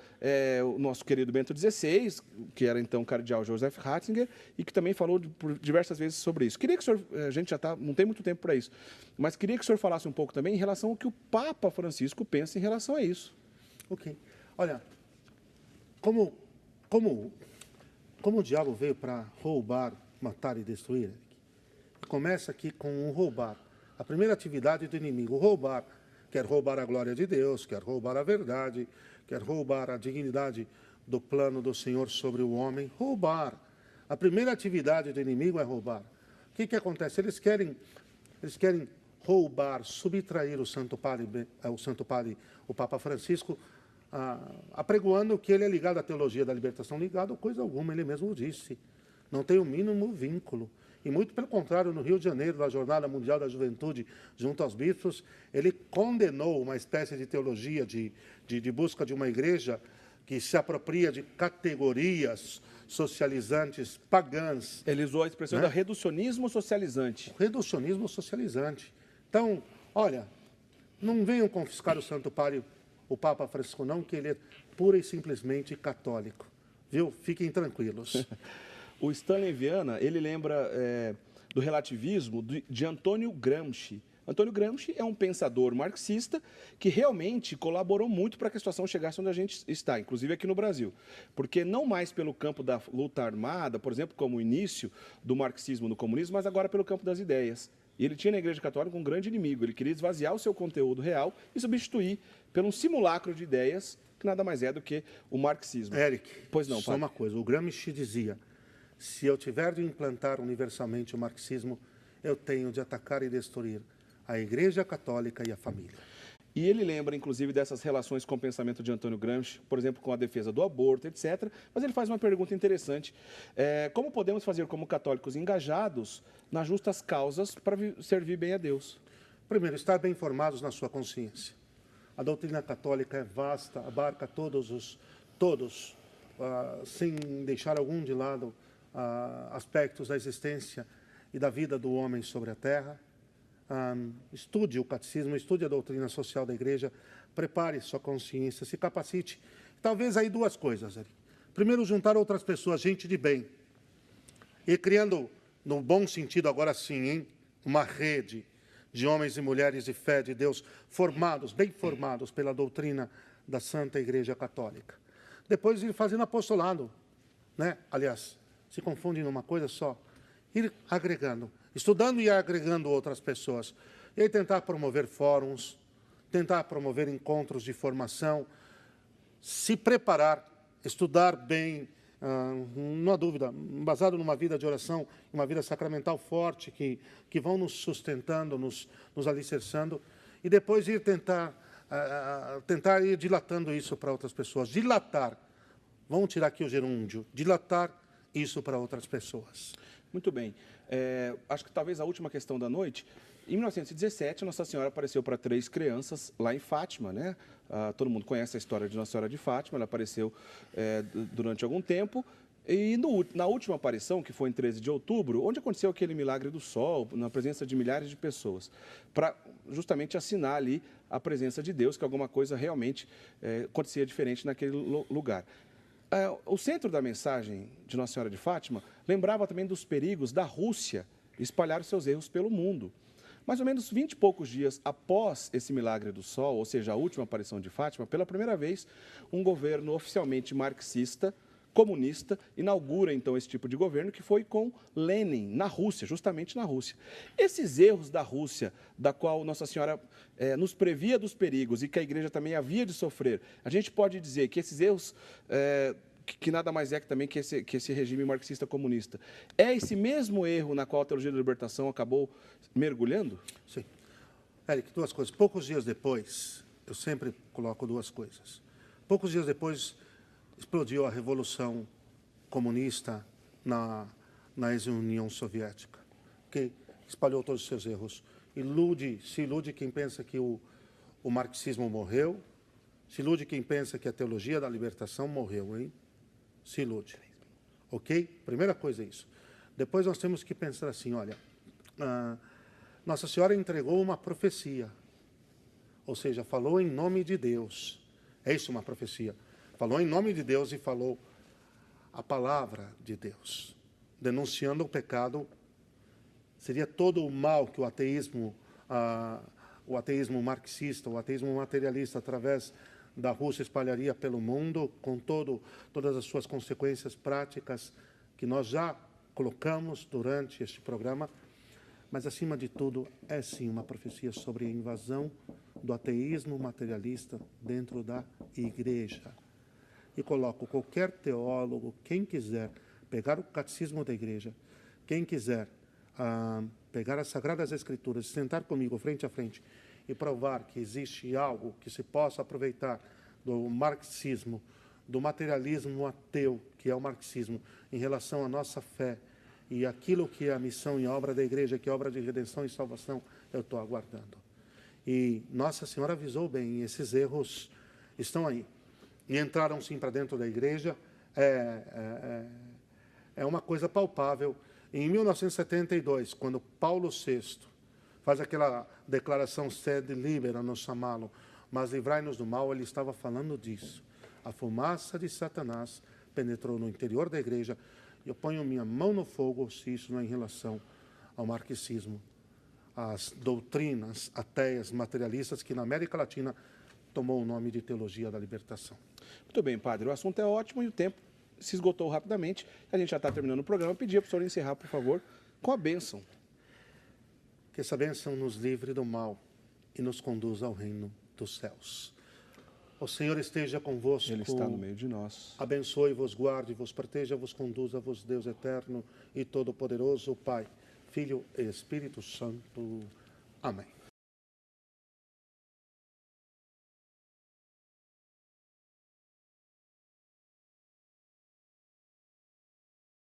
o nosso querido Bento XVI, que era então o cardeal Joseph Ratzinger, e que também falou por diversas vezes sobre isso. Queria que o senhor, a gente já não tem muito tempo para isso, mas queria que o senhor falasse um pouco também em relação ao que o Papa Francisco pensa em relação a isso. Ok. Olha, como o diabo veio para roubar, matar e destruir, começa aqui com um roubar. A primeira atividade do inimigo, roubar. Quer roubar a glória de Deus, quer roubar a verdade, quer roubar a dignidade do plano do Senhor sobre o homem. Roubar. A primeira atividade do inimigo é roubar. O que acontece? Eles querem roubar, subtrair o Santo Padre, o Papa Francisco, apregoando que ele é ligado à teologia da libertação. Ligado a coisa alguma, ele mesmo disse. Não tem o mínimo vínculo. E muito pelo contrário, no Rio de Janeiro, na Jornada Mundial da Juventude, junto aos bispos, ele condenou uma espécie de teologia de busca de uma igreja que se apropria de categorias socializantes pagãs. Ele usou a expressão da reducionismo socializante. Reducionismo socializante. Então, olha, não venham confiscar o Santo Padre, o Papa Francisco, não, que ele é pura e simplesmente católico. Viu? Fiquem tranquilos. O Stanley Viana, ele lembra do relativismo de Antônio Gramsci. Antônio Gramsci é um pensador marxista que realmente colaborou muito para que a situação chegasse onde a gente está, inclusive aqui no Brasil. Porque não mais pelo campo da luta armada, por exemplo, como o início do marxismo no comunismo, mas agora pelo campo das ideias. E ele tinha na Igreja Católica um grande inimigo. Ele queria esvaziar o seu conteúdo real e substituir por um simulacro de ideias que nada mais é do que o marxismo. Eric, pois não, só uma coisa. O Gramsci dizia: se eu tiver de implantar universalmente o marxismo, eu tenho de atacar e destruir a Igreja Católica e a família. E ele lembra, inclusive, dessas relações com o pensamento de Antônio Gramsci, por exemplo, com a defesa do aborto, etc. Mas ele faz uma pergunta interessante. Como podemos fazer como católicos engajados nas justas causas para servir bem a Deus? Primeiro, estar bem informados na sua consciência. A doutrina católica é vasta, abarca todos, sem deixar algum de lado, aspectos da existência e da vida do homem sobre a terra. Estude o catecismo, estude a doutrina social da igreja, prepare sua consciência, se capacite. Talvez aí duas coisas, Eric. Primeiro, juntar outras pessoas, gente de bem, e criando, no bom sentido agora sim, hein, uma rede de homens e mulheres de fé de Deus, formados, bem formados pela doutrina da Santa Igreja Católica. Depois ir fazendo apostolado, né? Aliás, se confunde numa coisa só. Ir agregando, estudando e agregando outras pessoas. E aí tentar promover fóruns, tentar promover encontros de formação, se preparar, estudar bem, não há dúvida, baseado numa vida de oração, uma vida sacramental forte, que vão nos sustentando, nos alicerçando, e depois ir tentar ir dilatando isso para outras pessoas. Dilatar, vamos tirar aqui o gerúndio, dilatar isso para outras pessoas. Muito bem. Acho que talvez a última questão da noite. Em 1917, Nossa Senhora apareceu para 3 crianças lá em Fátima, né? Todo mundo conhece a história de Nossa Senhora de Fátima. Ela apareceu durante algum tempo. E na última aparição, que foi em 13 de outubro, onde aconteceu aquele milagre do sol, na presença de milhares de pessoas, para justamente assinar ali a presença de Deus, que alguma coisa realmente acontecia diferente naquele lugar. O centro da mensagem de Nossa Senhora de Fátima lembrava também dos perigos da Rússia espalhar os seus erros pelo mundo. Mais ou menos 20 e poucos dias após esse milagre do sol, ou seja, a última aparição de Fátima, pela primeira vez, um governo oficialmente marxista, comunista, inaugura então esse tipo de governo, que foi com Lenin, na Rússia, justamente na Rússia. Esses erros da Rússia, da qual Nossa Senhora nos previa dos perigos e que a Igreja também havia de sofrer, a gente pode dizer que esses erros, que nada mais é que também que esse regime marxista comunista, é esse mesmo erro na qual a teologia da libertação acabou mergulhando? Sim. Eric, duas coisas. Poucos dias depois, eu sempre coloco duas coisas. Poucos dias depois, explodiu a Revolução Comunista na ex-União Soviética, que espalhou todos os seus erros. Se ilude quem pensa que o marxismo morreu, se ilude quem pensa que a teologia da libertação morreu, hein? Se ilude. Ok? Primeira coisa é isso. Depois nós temos que pensar assim, olha, Nossa Senhora entregou uma profecia, ou seja, falou em nome de Deus. É isso uma profecia. Falou em nome de Deus e falou a palavra de Deus, denunciando o pecado. Seria todo o mal que o ateísmo marxista, o ateísmo materialista, através da Rússia, espalharia pelo mundo, com todas as suas consequências práticas que nós já colocamos durante este programa. Mas, acima de tudo, é sim uma profecia sobre a invasão do ateísmo materialista dentro da Igreja. E coloco qualquer teólogo, quem quiser pegar o catecismo da Igreja, quem quiser pegar as Sagradas Escrituras, sentar comigo frente a frente e provar que existe algo que se possa aproveitar do marxismo, do materialismo ateu, que é o marxismo, em relação à nossa fé, e aquilo que é a missão e a obra da Igreja, que é a obra de redenção e salvação, eu estou aguardando. E Nossa Senhora avisou bem, esses erros estão aí. E entraram sim para dentro da Igreja, é uma coisa palpável. Em 1972, quando Paulo VI faz aquela declaração sed libera nos chamá-lo, mas livrai-nos do mal, ele estava falando disso. A fumaça de Satanás penetrou no interior da Igreja. Eu ponho minha mão no fogo se isso não é em relação ao marxismo, às doutrinas ateias, materialistas, que na América Latina tomou o nome de teologia da libertação. Muito bem, padre. O assunto é ótimo e o tempo se esgotou rapidamente. A gente já está terminando o programa. Eu pedia para o senhor encerrar, por favor, com a bênção. Que essa bênção nos livre do mal e nos conduza ao reino dos céus. O Senhor esteja convosco. Ele está no meio de nós. Abençoe, vos guarde, vos proteja, vos conduza, vos Deus eterno e todo-poderoso, Pai, Filho e Espírito Santo. Amém.